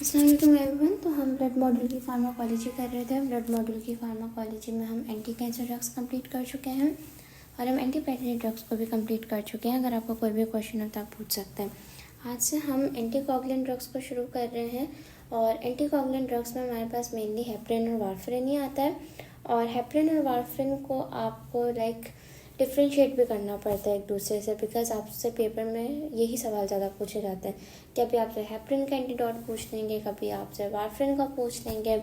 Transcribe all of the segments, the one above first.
अस्सलाम वालेकुम एवरीवन। तो हम ब्लड मॉड्यूल की फार्माकोलॉजी कर रहे थे। ब्लड मॉड्यूल की फार्माकोलॉजी में हम एंटी कैंसर ड्रग्स कंप्लीट कर चुके हैं और हम एंटी प्लेटलेट ड्रग्स को भी कंप्लीट कर चुके हैं। अगर आपको कोई भी क्वेश्चन हो तो आप पूछ सकते हैं। आज से हम एंटी कोगुलेंट ड्रग्स को शुरू कर रहे हैं और एंटी कोगुलेंट ड्रग्स में हमारे पास मेनली हेपरिन और वारफरिन ही आता है। और हेपरिन और वारफरिन को आपको डिफ्रेंशिएट भी करना पड़ता है एक दूसरे से, बिकॉज आपसे पेपर में यही सवाल ज़्यादा पूछे जाते हैं। कभी आपसे हेपरिन का एंटीडोट पूछ लेंगे, कभी आपसे वारफरिन का पूछ लेंगे,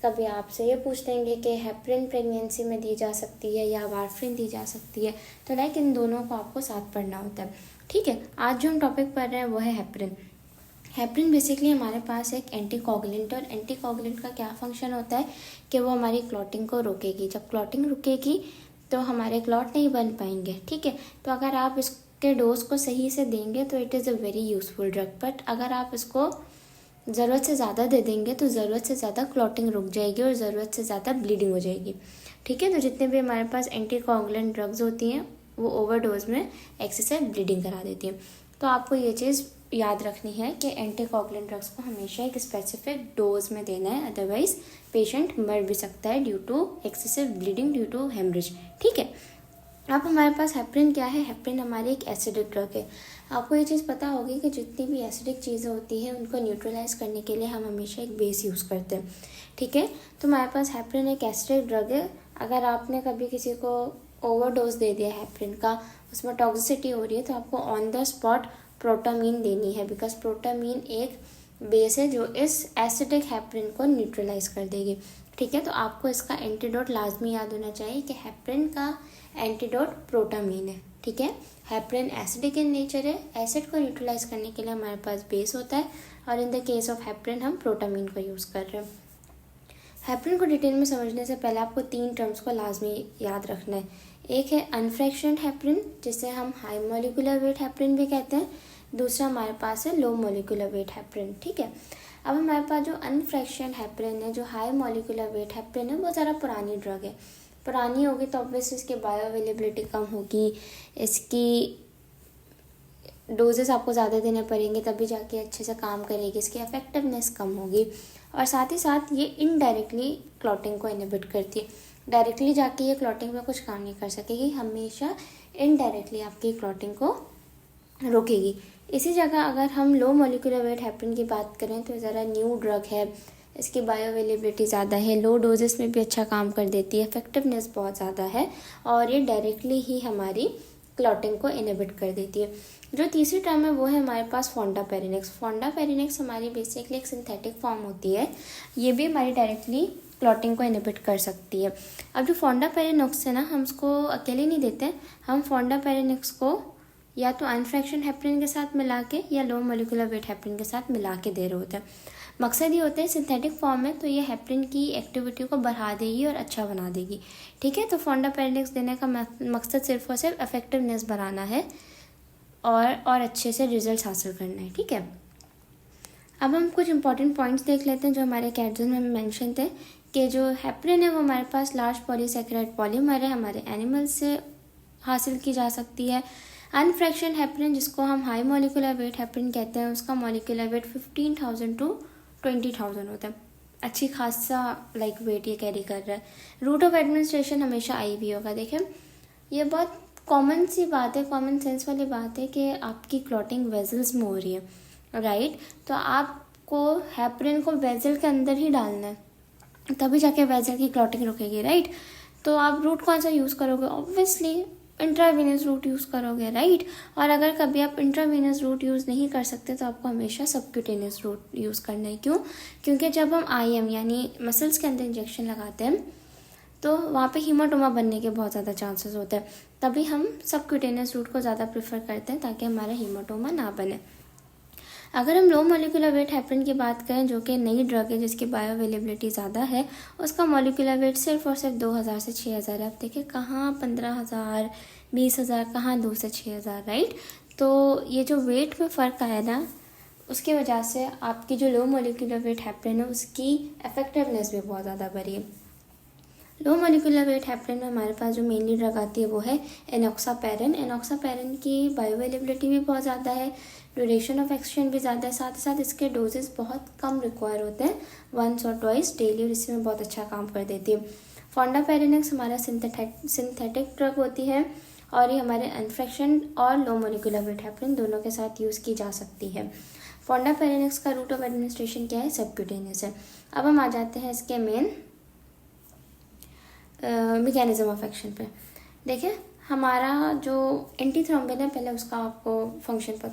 कभी आपसे ये पूछ लेंगे कि हेपरिन प्रेगनेंसी में दी जा सकती है या वारफरिन दी जा सकती है। तो इन दोनों को आपको साथ पढ़ना होता है। ठीक है, आज जो हम टॉपिक पढ़ रहे हैं वो है हेपरिन। हेपरिन बेसिकली हमारे पास एक एंटी कोगुलेंट, और एंटी कोगुलेंट का क्या फंक्शन होता है कि वो हमारी क्लॉटिंग को रोकेगी। जब क्लॉटिंग रुकेगी तो हमारे क्लॉट नहीं बन पाएंगे। ठीक है, तो अगर आप इसके डोज को सही से देंगे तो it is a very useful drug. But अगर आप इसको ज़रूरत से ज़्यादा दे देंगे तो ज़रूरत से ज़्यादा क्लॉटिंग रुक जाएगी और ज़रूरत से ज़्यादा ब्लीडिंग हो जाएगी। ठीक है, तो जितने भी हमारे पास एंटी कोगुलेंट ड्रग्स होती हैं वो ओवरडोज में एक्सेसिव ब्लीडिंग करा देती हैं। तो आपको ये चीज़ याद रखनी है कि एंटी कोगुलेंट ड्रग्स को हमेशा एक स्पेसिफिक डोज में देना है, अदरवाइज पेशेंट मर भी सकता है due to excessive bleeding, due to haemorrhage. ठीक है, अब हमारे पास हेपरिन क्या है। हेपरिन हमारी एक एसिडिक ड्रग है। आपको ये चीज़ पता होगी कि जितनी भी एसिडिक चीज़ें होती हैं उनको न्यूट्रलाइज करने के लिए हम हमेशा एक बेस यूज़ करते हैं। ठीक है, तो हमारे पास हेपरिन एक एसिडिक ड्रग है। अगर आपने कभी किसी को ओवरडोज दे दिया हेपरिन का, उसमें टॉक्सिसिटी हो रही है, तो आपको ऑन द स्पॉट प्रोटामीन देनी है, बिकॉज प्रोटामीन एक बेस है जो इस एसिडिक हेपरिन को न्यूट्रलाइज कर देगी। ठीक है, तो आपको इसका एंटीडोट लाजमी याद होना चाहिए कि हेपरिन का एंटीडोट प्रोटामीन है। ठीक है, हेपरिन एसिडिक इन नेचर है। एसिड को न्यूट्रलाइज करने के लिए हमारे पास बेस होता है और in the case of heparin हम प्रोटामीन को यूज़ कर रहे हैं। हेपरिन को डिटेल में समझने से पहले आपको 3 टर्म्स को लाजमी याद रखना है। एक है अनफ्रैक्शनड हेपरिन, जिसे हम हाई मोलिकुलर वेट हेपरिन भी कहते हैं। दूसरा हमारे पास है लो मोलिकुलर वेट हेपरिन। ठीक है, अब हमारे पास जो अनफ्रैक्शनड हेपरिन है, जो हाई मोलिकुलर वेट हेपरिन है, वो ज़रा पुरानी ड्रग है। पुरानी होगी तो ऑब्वियसली इसकी बायो अवेलेबिलिटी कम होगी, इसकी डोजेस आपको ज़्यादा देने पड़ेंगे तभी जाके अच्छे से काम करेगी, इसकी इफेक्टिवनेस कम होगी। और साथ ही साथ ये इनडायरेक्टली क्लॉटिंग को इनहिबिट करती है। डायरेक्टली जाके ये क्लॉटिंग में कुछ काम नहीं कर सकेगी, हमेशा इनडायरेक्टली आपकी क्लॉटिंग को रोकेगी। इसी जगह अगर हम लो मोलिकुलर वेट हेपरिन की बात करें तो ज़रा न्यू ड्रग है, इसकी बायो अवेलेबिलिटी ज़्यादा है, लो डोजेस में भी अच्छा काम कर देती है, इफेक्टिवनेस बहुत ज़्यादा है और ये डायरेक्टली ही हमारी क्लॉटिंग को इनहिबिट कर देती है। जो तीसरी टर्म है वो है हमारे पास फोंडापेरिनेक्स। फोंडापेरिनेक्स हमारी बेसिकली एक सिंथेटिक फॉर्म होती है, ये भी हमारी डायरेक्टली क्लॉटिंग को इनहिबिट कर सकती है। अब जो फोंडापेरिनेक्स है ना, हम उसको अकेले नहीं देते, हम फोंडापेरिनेक्स को या तो अनफ्रैक्शन हेपरिन के साथ मिला के या लो मोलिकुलर वेट हेपरिन के साथ मिला के दे रहे होते हैं। मकसद ये होता है सिंथेटिक फॉर्म है तो ये हेपरिन की एक्टिविटी को बढ़ा देगी और अच्छा बना देगी। ठीक है, तो फोंडापेरिनेक्स देने का मकसद सिर्फ और सिर्फ इफेक्टिवनेस बढ़ाना है और अच्छे से रिजल्ट हासिल करना है। ठीक है, अब हम कुछ इंपॉर्टेंट पॉइंट्स देख लेते हैं जो हमारे कैप्सूल में मेंशन थे कि जो हेपरिन है वो हमारे पास लार्ज पॉलीसैकेराइड पॉलीमर है, हमारे एनिमल्स से हासिल की जा सकती है। अनफ्रैक्शन हेपरिन, जिसको हम हाई मोलिकुलर वेट हेपरिन कहते हैं, उसका मोलिकुलर वेट 15,000 to 20,000 होता है। अच्छी खासा वेट ये कैरी कर रहा है। रूट ऑफ एडमिनिस्ट्रेशन हमेशा आईवी होगा। देखें, ये बहुत कॉमन सी बात है, कॉमन सेंस वाली बात है कि आपकी क्लॉटिंग वेजल्स में हो रही है, राइट। तो आपको हेपरिन को वेजल के अंदर ही डालना है, तभी जाके वेजल की क्लॉटिंग रुकेगी, राइट। तो आप रूट कौन सा यूज़ करोगे? ऑब्वियसली इंट्रावीनस रूट यूज़ करोगे, राइट। और अगर कभी आप इंट्रावीनस रूट यूज़ नहीं कर सकते तो आपको हमेशा सबक्यूटेनियस रूट यूज़ करना है। क्यों? क्योंकि जब हम IM यानी मसल्स के अंदर इंजेक्शन लगाते हैं तो वहाँ पे हीमाटोमा बनने के बहुत ज़्यादा चांसेस होते हैं, तभी हम सबक्यूटेनियस रूट को ज़्यादा प्रेफर करते हैं ताकि हमारा हीमाटोमा ना बने। अगर हम लो मोलिकुलर वेट हेपरिन की बात करें, जो कि नई ड्रग है जिसकी बायो अवेलेबिलिटी ज़्यादा है, उसका मोलिकुलर वेट सिर्फ और सिर्फ 2,000 से 6,000 है। आप देखिए कहाँ 15,000 20,000, कहाँ 2 से 6,000, राइट। तो ये जो वेट में फ़र्क आया ना, उसकी वजह से आपकी जो लो मोलिकुलर वेट हेपरिन है उसकी इफेक्टिवनेस भी बहुत ज़्यादा बढ़ी है। लो मोलिकुलर वेट हेपरिन में हमारे पास जो मेनली ड्रग आती है वो है एनोक्सापैरिन। एनोक्सापैरिन की बायोअवेलेबिलिटी भी बहुत ज़्यादा है, ड्यूरेशन ऑफ एक्शन भी ज़्यादा है, साथ ही साथ इसके डोजेस बहुत कम रिक्वायर होते हैं, 1 और 2 डेली, और इसमें बहुत अच्छा काम कर देती है। फोंडापेरिनेक्स हमारा सिंथेटिक ड्रग होती है और ये हमारे इन्फेक्शन और लो मोलिकुलर वेट हेपरिन दोनों के साथ यूज़ की जा सकती है। फोंडापेरिनेक्स का रूट ऑफ एडमिनिस्ट्रेशन क्या है? सबक्यूटेनियस है। अब हम आ जाते हैं इसके मेन मैकेनिज्म ऑफ एक्शन पे। देखिए हमारा जो एंटी थ्रोम्बिन है, पहले उसका आपको फंक्शन पता